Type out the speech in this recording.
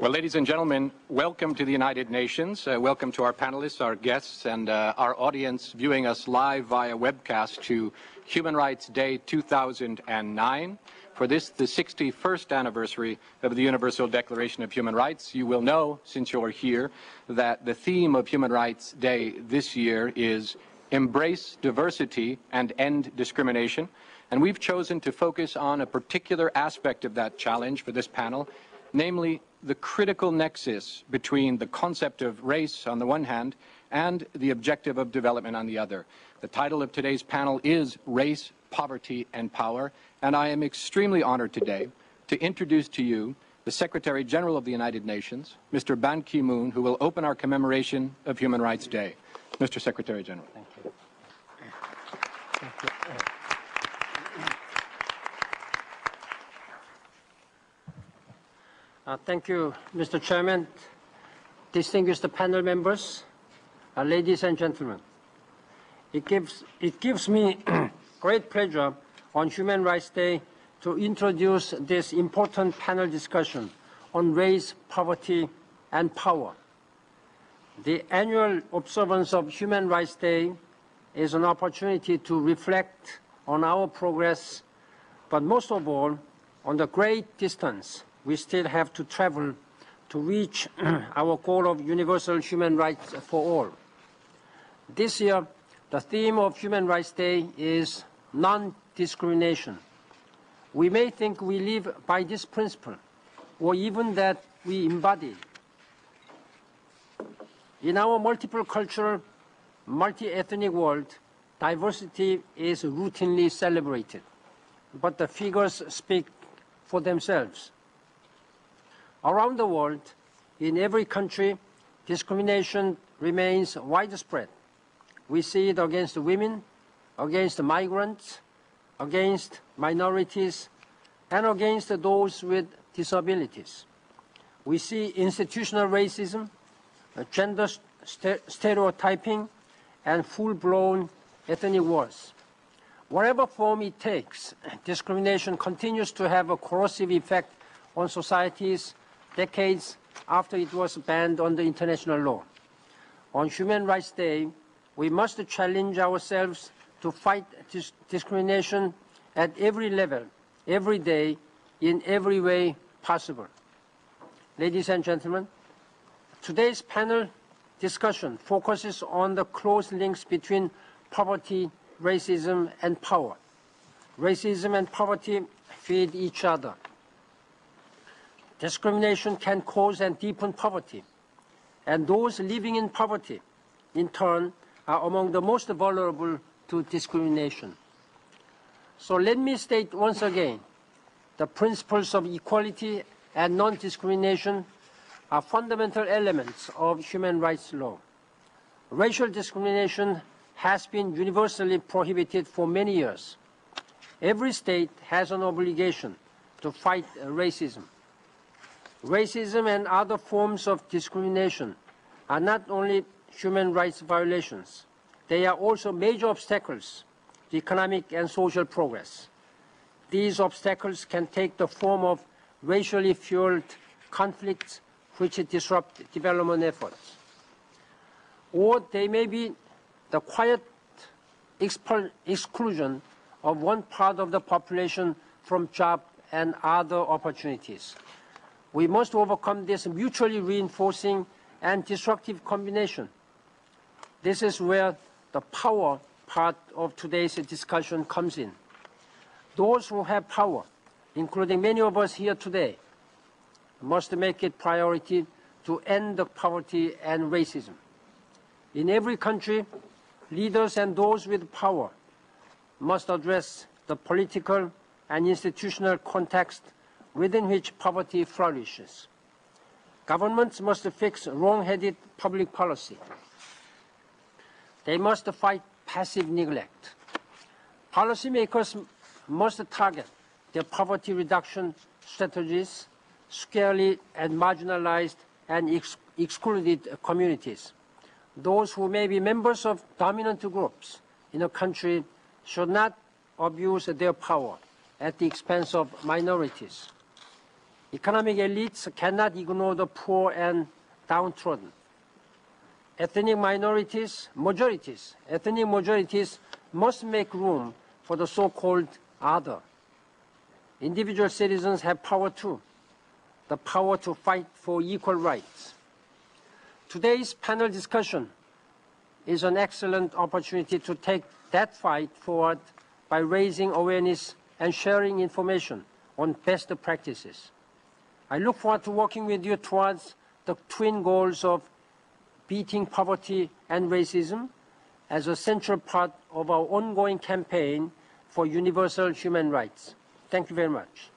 Well, ladies and gentlemen, welcome to the United Nations. Welcome to our panelists, our guests, and our audience viewing us live via webcast to Human Rights Day 2009. For this, the 61st anniversary of the Universal Declaration of Human Rights. You will know, since you're here, that the theme of Human Rights Day this year is Embrace Diversity and End Discrimination. And we've chosen to focus on a particular aspect of that challenge for this panel, namely the critical nexus between the concept of race on the one hand and the objective of development on the other. The title of today's panel is Race, Poverty, and Power, and I am extremely honored today to introduce to you the Secretary General of the United Nations, Mr. Ban Ki-moon, who will open our commemoration of Human Rights Day. Mr. Secretary General. Thank you. Thank you. Thank you, Mr. Chairman, distinguished panel members, ladies and gentlemen. It gives me great pleasure on Human Rights Day to introduce this important panel discussion on race, poverty, and power. The annual observance of Human Rights Day is an opportunity to reflect on our progress, but most of all, on the great distance we still have to travel to reach our goal of universal human rights for all. This year, the theme of Human Rights Day is non-discrimination. We may think we live by this principle, or even that we embody it. In our multiple cultural, multi-ethnic world, diversity is routinely celebrated, but the figures speak for themselves. Around the world, in every country, discrimination remains widespread. We see it against women, against migrants, against minorities, and against those with disabilities. We see institutional racism, gender stereotyping, and full-blown ethnic wars. Whatever form it takes, discrimination continues to have a corrosive effect on societies decades after it was banned under international law. On Human Rights Day, we must challenge ourselves to fight discrimination at every level, every day, in every way possible. Ladies and gentlemen, today's panel discussion focuses on the close links between poverty, racism, and power. Racism and poverty feed each other. Discrimination can cause and deepen poverty, and those living in poverty, in turn, are among the most vulnerable to discrimination. So let me state once again, the principles of equality and non-discrimination are fundamental elements of human rights law. Racial discrimination has been universally prohibited for many years. Every state has an obligation to fight racism. Racism and other forms of discrimination are not only human rights violations, they are also major obstacles to economic and social progress. These obstacles can take the form of racially fueled conflicts which disrupt development efforts. Or they may be the quiet exclusion of one part of the population from job and other opportunities. We must overcome this mutually reinforcing and destructive combination. This is where the power part of today's discussion comes in. Those who have power, including many of us here today, must make it priority to end the poverty and racism. In every country, leaders and those with power must address the political and institutional context within which poverty flourishes. Governments must fix wrong-headed public policy. They must fight passive neglect. Policymakers must target their poverty reduction strategies squarely at marginalized and excluded communities. Those who may be members of dominant groups in a country should not abuse their power at the expense of minorities. Economic elites cannot ignore the poor and downtrodden. Ethnic minorities, ethnic majorities must make room for the so-called other. Individual citizens have power too, the power to fight for equal rights. Today's panel discussion is an excellent opportunity to take that fight forward by raising awareness and sharing information on best practices. I look forward to working with you towards the twin goals of beating poverty and racism as a central part of our ongoing campaign for universal human rights. Thank you very much.